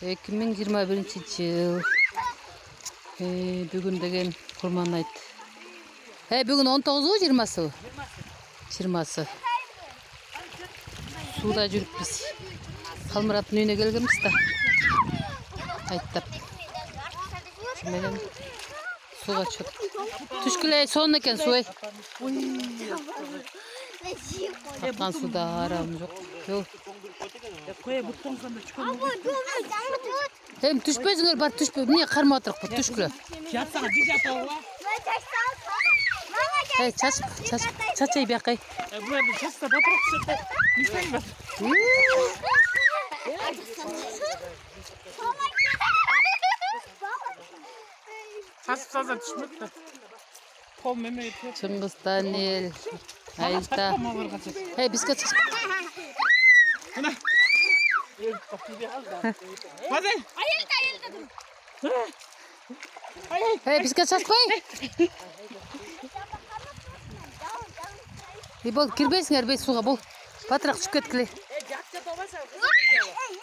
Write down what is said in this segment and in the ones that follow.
2021 yıl. Bugün деген Kurban ayt. Bugün 19'u 20'sı. 20'sı. Suda жүріп біз. Қалмыраттың үйіне келгенбіз да. Айттап. Шүмеген суға чөп. Түшкілей сон екен суай. Аққан суда арам жоқ. Түшпезіңер бар түшпе. Міне қарма отырық бұл түшкілі. Çaçayı bir akay. Burada çasta batırıp çıktı. Mislen bas. Çasıp saza düşmedi de. Kol meme yetiyor. Çıngız Daniel. Ayılta. Biz kaçız. Hadi. Ayılta. Biz kaçız koy. Bol kirбейсиңер бей суға бол. Батырақ түшіп кеткіле.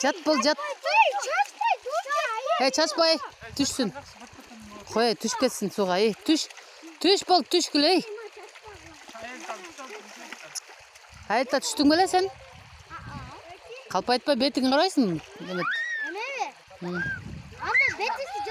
Жат бол, жат. Чашпай, түшсін. Қой, түшіп кетсін суға. Түш бол, түшкіле. Айта түштің беле сен? Қалпайтпай бетіңе қарайсың. Ана бетisi